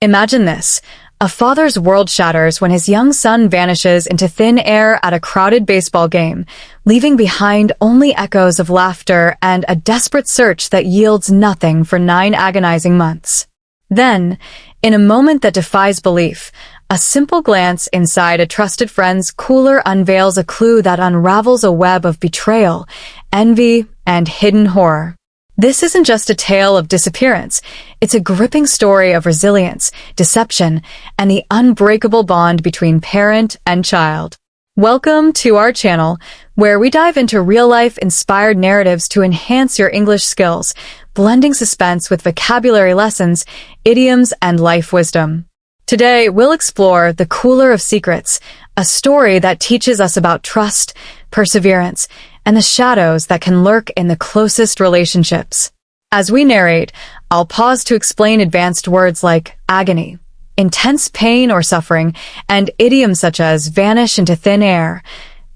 Imagine this. A father's world shatters when his young son vanishes into thin air at a crowded baseball game, leaving behind only echoes of laughter and a desperate search that yields nothing for 9 agonizing months. Then, in a moment that defies belief, a simple glance inside a trusted friend's cooler unveils a clue that unravels a web of betrayal, envy, and hidden horror. This isn't just a tale of disappearance. It's a gripping story of resilience, deception, and the unbreakable bond between parent and child. Welcome to our channel, where we dive into real-life inspired narratives to enhance your English skills, blending suspense with vocabulary lessons, idioms, and life wisdom. Today, we'll explore The Cooler of Secrets, a story that teaches us about trust, perseverance, and the shadows that can lurk in the closest relationships. As we narrate, I'll pause to explain advanced words like agony, intense pain or suffering, and idioms such as vanish into thin air,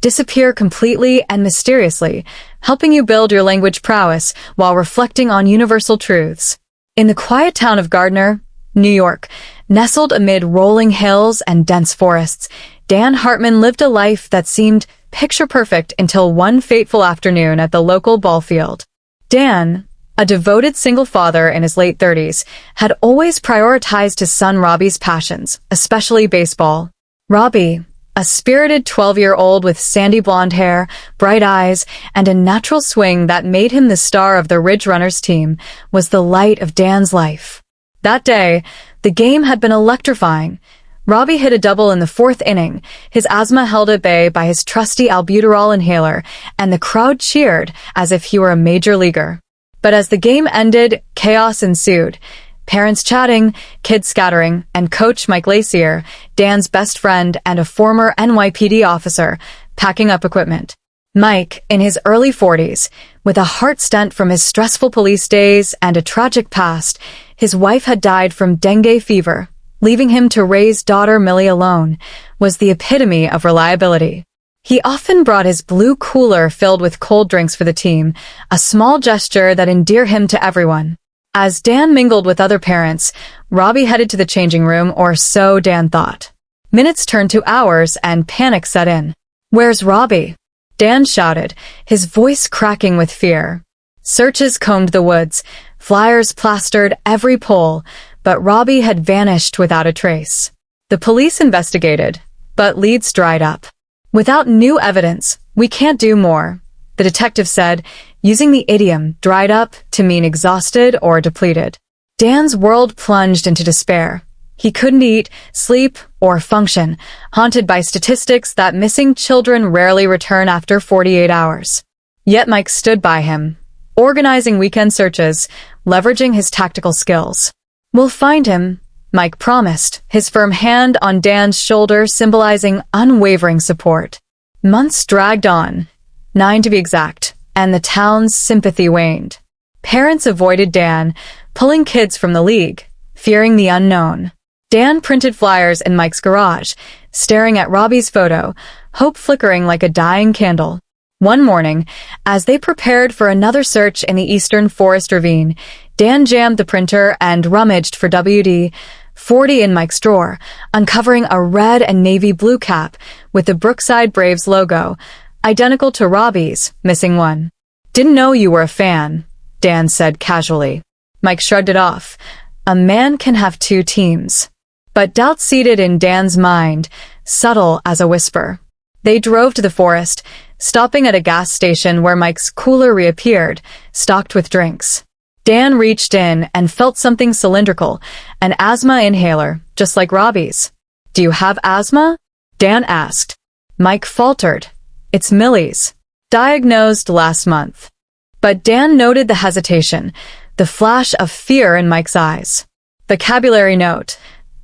disappear completely and mysteriously, helping you build your language prowess while reflecting on universal truths. In the quiet town of Gardner, New York, nestled amid rolling hills and dense forests, Dan Hartman lived a life that seemed picture-perfect until one fateful afternoon at the local ball field. Dan, a devoted single father in his late 30s, had always prioritized his son Robbie's passions, especially baseball. Robbie, a spirited 12-year-old with sandy blonde hair, bright eyes, and a natural swing that made him the star of the Ridge Runners team, was the light of Dan's life. That day, the game had been electrifying. Robbie hit a double in the 4th inning, his asthma held at bay by his trusty albuterol inhaler, and the crowd cheered as if he were a major leaguer. But as the game ended, chaos ensued. Parents chatting, kids scattering, and Coach Mike Lacier, Dan's best friend and a former NYPD officer, packing up equipment. Mike, in his early 40s, with a heart stent from his stressful police days and a tragic past, his wife had died from dengue fever, leaving him to raise daughter Millie alone, was the epitome of reliability. He often brought his blue cooler filled with cold drinks for the team, a small gesture that endeared him to everyone. As Dan mingled with other parents, Robbie headed to the changing room, or so Dan thought. Minutes turned to hours and panic set in. "Where's Robbie?" Dan shouted, his voice cracking with fear. Searches combed the woods, flyers plastered every pole, but Robbie had vanished without a trace. The police investigated, but leads dried up. "Without new evidence, we can't do more," the detective said, using the idiom dried up to mean exhausted or depleted. Dan's world plunged into despair. He couldn't eat, sleep, or function, haunted by statistics that missing children rarely return after 48 hours. Yet Mike stood by him, organizing weekend searches, leveraging his tactical skills. "We'll find him," Mike promised, his firm hand on Dan's shoulder symbolizing unwavering support. Months dragged on, 9 to be exact, and the town's sympathy waned. Parents avoided Dan, pulling kids from the league, fearing the unknown. Dan printed flyers in Mike's garage, staring at Robbie's photo, hope flickering like a dying candle. One morning, as they prepared for another search in the eastern forest ravine, Dan jammed the printer and rummaged for WD-40 in Mike's drawer, uncovering a red and navy blue cap with the Brookside Braves logo, identical to Robbie's missing one. "Didn't know you were a fan," Dan said casually. Mike shrugged it off. A man can have 2 teams. But doubt seated in Dan's mind, subtle as a whisper. They drove to the forest, stopping at a gas station where Mike's cooler reappeared, stocked with drinks. Dan reached in and felt something cylindrical, an asthma inhaler, just like Robbie's. "Do you have asthma?" Dan asked. Mike faltered. "It's Millie's. Diagnosed last month." But Dan noted the hesitation, the flash of fear in Mike's eyes. Vocabulary note: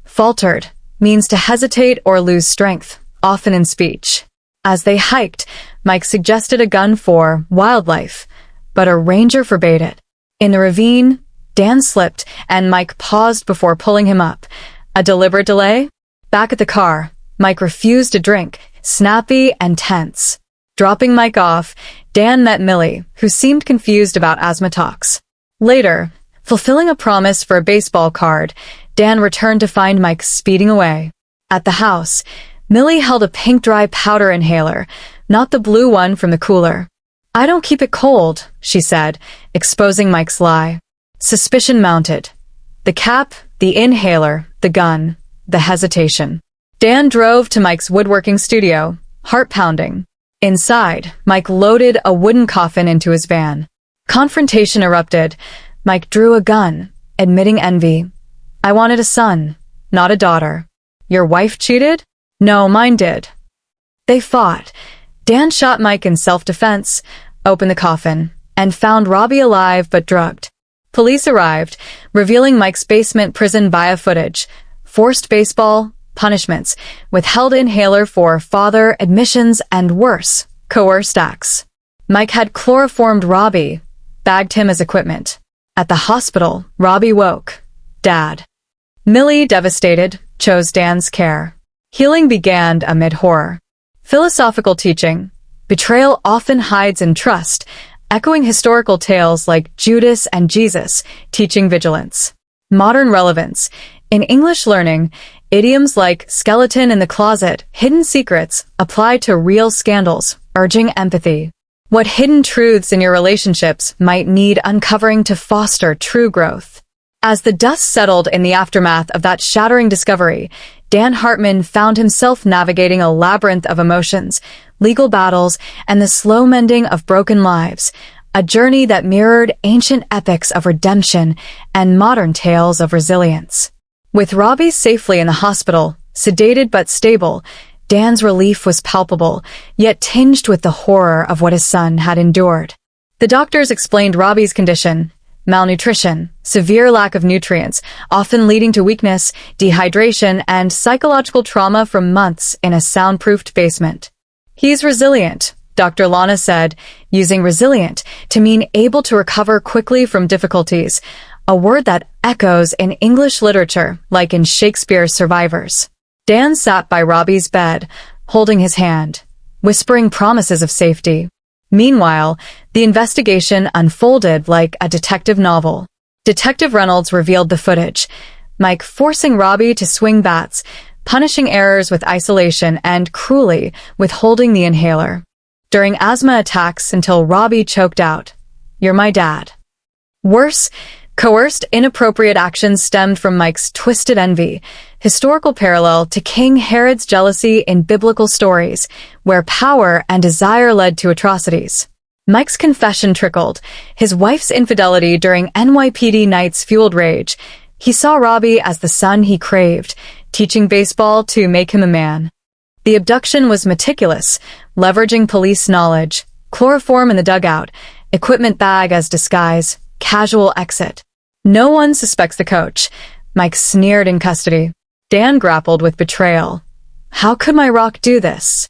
faltered means to hesitate or lose strength, often in speech. As they hiked, Mike suggested a gun for wildlife, but a ranger forbade it. In the ravine, Dan slipped, and Mike paused before pulling him up. A deliberate delay? Back at the car, Mike refused a drink, snappy and tense. Dropping Mike off, Dan met Millie, who seemed confused about asthma talks. Later, Fulfilling a promise for a baseball card, Dan returned to find Mike speeding away. At the house, Millie held a pink dry powder inhaler, not the blue one from the cooler. "I don't keep it cold," she said, exposing Mike's lie. Suspicion mounted. The cap, the inhaler, the gun, the hesitation. Dan drove to Mike's woodworking studio, heart pounding. Inside, Mike loaded a wooden coffin into his van. Confrontation erupted. Mike drew a gun, admitting envy. "I wanted a son, not a daughter." "Your wife cheated?" "No, mine did." They fought. Dan shot Mike in self-defense, opened the coffin, and found Robbie alive but drugged. Police arrived, revealing Mike's basement prison via footage. Forced baseball, punishments, withheld inhaler for father, admissions, and worse, coerced acts. Mike had chloroformed Robbie, bagged him as equipment. At the hospital, Robbie woke. Dad. Millie, devastated, chose Dan's care. Healing began amid horror. Philosophical teaching. Betrayal often hides in trust, echoing historical tales like Judas and Jesus, teaching vigilance. Modern relevance. In English learning, idioms like skeleton in the closet, hidden secrets, apply to real scandals, urging empathy. What hidden truths in your relationships might need uncovering to foster true growth. As the dust settled in the aftermath of that shattering discovery, Dan Hartman found himself navigating a labyrinth of emotions, legal battles, and the slow mending of broken lives, a journey that mirrored ancient epics of redemption and modern tales of resilience. With Robbie safely in the hospital, sedated but stable, Dan's relief was palpable, yet tinged with the horror of what his son had endured. The doctors explained Robbie's condition: malnutrition, severe lack of nutrients, often leading to weakness, dehydration, and psychological trauma from months in a soundproofed basement. "He's resilient," Dr. Lana said, using resilient to mean able to recover quickly from difficulties, a word that echoes in English literature like in Shakespeare's Survivors. Dan sat by Robbie's bed, holding his hand, whispering promises of safety. Meanwhile, the investigation unfolded like a detective novel. Detective Reynolds revealed the footage. Mike forcing Robbie to swing bats, punishing errors with isolation, and cruelly withholding the inhaler. During asthma attacks until Robbie choked out, "You're my dad." Worse, coerced inappropriate actions stemmed from Mike's twisted envy, historical parallel to King Herod's jealousy in biblical stories, where power and desire led to atrocities. Mike's confession trickled. His wife's infidelity during NYPD nights fueled rage. He saw Robbie as the son he craved, teaching baseball to make him a man. The abduction was meticulous, leveraging police knowledge, chloroform in the dugout, equipment bag as disguise, casual exit. "No one suspects the coach," Mike sneered in custody. Dan grappled with betrayal. "How could my rock do this?"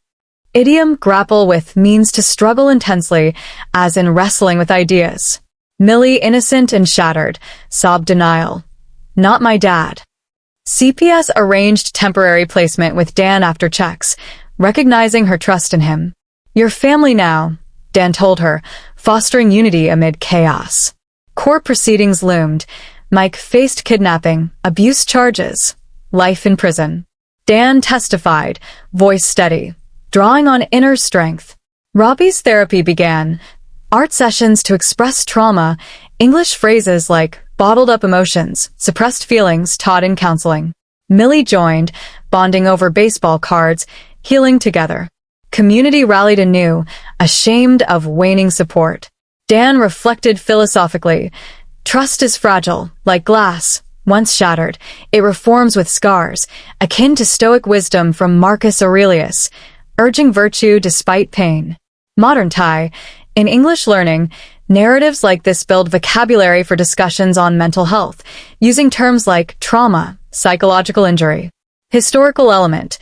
Idiom grapple with means to struggle intensely, as in wrestling with ideas. Millie, innocent and shattered, sobbed denial. "Not my dad." CPS arranged temporary placement with Dan after checks, recognizing her trust in him. "Your family now," Dan told her, fostering unity amid chaos. Court proceedings loomed. Mike faced kidnapping, abuse charges, life in prison. Dan testified, voice steady, drawing on inner strength. Robbie's therapy began. Art sessions to express trauma, English phrases like bottled up emotions, suppressed feelings taught in counseling. Millie joined, bonding over baseball cards, healing together. Community rallied anew, ashamed of waning support. Dan reflected philosophically. Trust is fragile, like glass. Once shattered, it reforms with scars, akin to Stoic wisdom from Marcus Aurelius, urging virtue despite pain. Modern tie. In English learning, narratives like this build vocabulary for discussions on mental health, using terms like trauma, psychological injury. Historical element.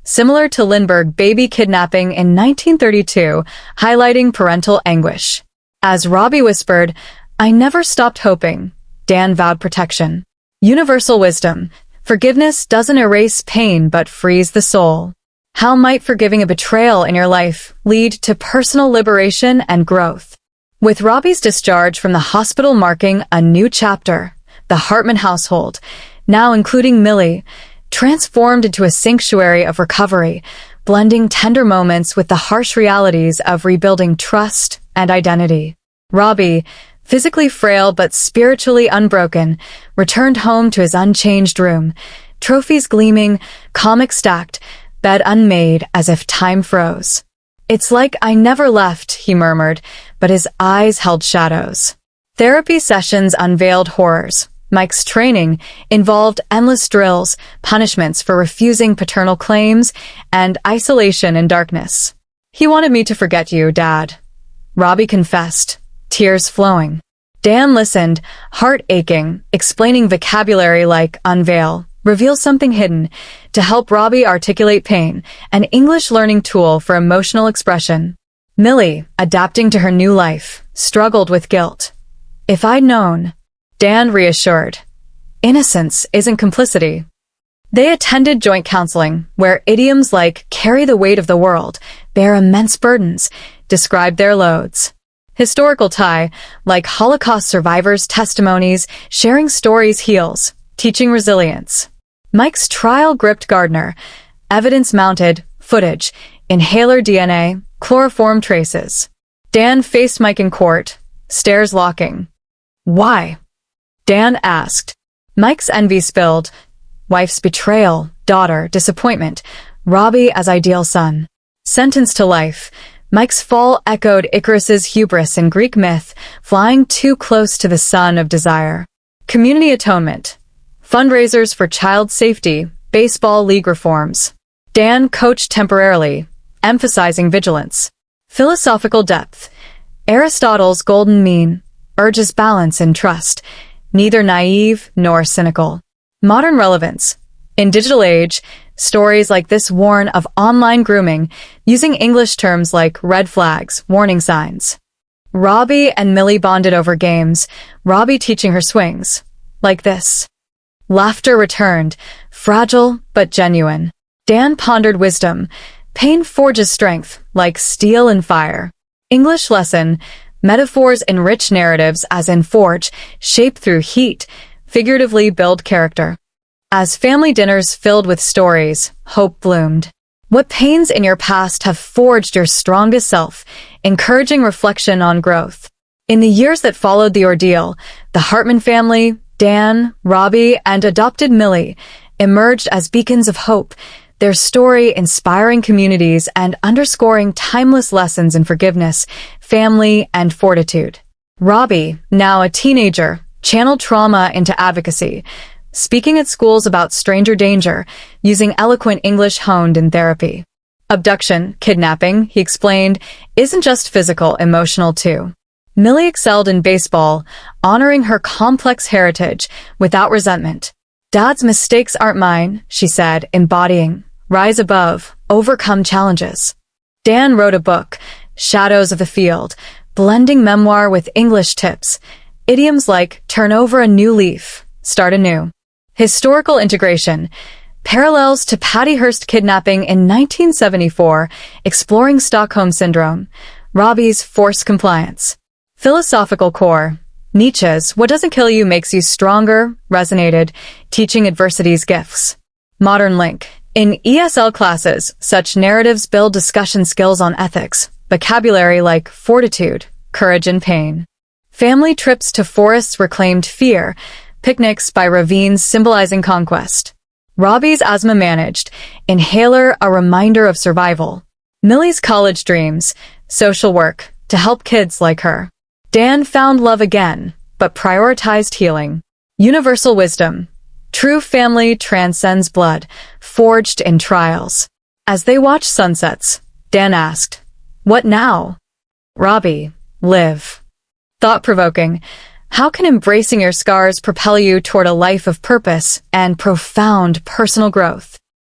Similar to Lindbergh baby kidnapping in 1932, highlighting parental anguish. As Robbie whispered, "I never stopped hoping," Dan vowed protection. Universal wisdom. Forgiveness doesn't erase pain but frees the soul. How might forgiving a betrayal in your life lead to personal liberation and growth? With Robbie's discharge from the hospital marking a new chapter, the Hartman household, now including Millie, transformed into a sanctuary of recovery, blending tender moments with the harsh realities of rebuilding trust and identity. Robbie, physically frail but spiritually unbroken, returned home to his unchanged room, trophies gleaming, comics stacked, bed unmade as if time froze. "It's like I never left," he murmured, but his eyes held shadows. Therapy sessions unveiled horrors. Mike's training involved endless drills, punishments for refusing paternal claims, and isolation in darkness. "He wanted me to forget you, Dad," Robbie confessed, tears flowing. Dan listened, heart aching, explaining vocabulary like unveil, reveal something hidden, to help Robbie articulate pain, an English learning tool for emotional expression. Millie, adapting to her new life, struggled with guilt. "If I'd known," Dan reassured. "Innocence isn't complicity." They attended joint counseling, where idioms like carry the weight of the world, bear immense burdens, described their loads. Historical tie, like Holocaust survivors' testimonies, sharing stories heals, teaching resilience. Mike's trial gripped Gardner, evidence mounted, footage, inhaler DNA, chloroform traces. Dan faced Mike in court, stares locking. "Why?" Dan asked. Mike's envy spilled. Wife's betrayal, daughter, disappointment, Robbie as ideal son. Sentenced to life, Mike's fall echoed Icarus's hubris in Greek myth, flying too close to the sun of desire. Community atonement, fundraisers for child safety, baseball league reforms. Dan coached temporarily, emphasizing vigilance. Philosophical depth, Aristotle's golden mean, urges balance and trust, neither naive nor cynical. Modern relevance, in digital age, stories like this warn of online grooming, using English terms like red flags, warning signs. Robbie and Millie bonded over games, Robbie teaching her swings. Like this. Laughter returned, fragile but genuine. Dan pondered wisdom. Pain forges strength, like steel and fire. English lesson, metaphors enrich narratives as in forge, shape through heat, figuratively build character. As family dinners filled with stories, hope bloomed. What pains in your past have forged your strongest self, encouraging reflection on growth. In the years that followed the ordeal, the Hartman family, Dan, Robbie, and adopted Millie, emerged as beacons of hope, their story inspiring communities and underscoring timeless lessons in forgiveness, family, and fortitude. Robbie, now a teenager, channeled trauma into advocacy, speaking at schools about stranger danger, using eloquent English honed in therapy. Abduction, kidnapping, he explained, isn't just physical, emotional too. Millie excelled in baseball, honoring her complex heritage without resentment. "Dad's mistakes aren't mine," she said, embodying, rise above, overcome challenges. Dan wrote a book, Shadows of the Field, blending memoir with English tips, idioms like turn over a new leaf, start anew. Historical integration, parallels to Patty Hearst kidnapping in 1974, exploring Stockholm Syndrome, Robbie's forced compliance. Philosophical core, Nietzsche's what doesn't kill you makes you stronger, resonated, teaching adversity's gifts. Modern link, in ESL classes, such narratives build discussion skills on ethics, vocabulary like fortitude, courage and pain. Family trips to forests reclaimed fear, picnics by ravines symbolizing conquest. Robbie's asthma managed, inhaler a reminder of survival. Millie's college dreams, social work, to help kids like her. Dan found love again, but prioritized healing. Universal wisdom, true family transcends blood, forged in trials. As they watched sunsets, Dan asked, "What now?" Robbie, live. Thought-provoking, how can embracing your scars propel you toward a life of purpose and profound personal growth?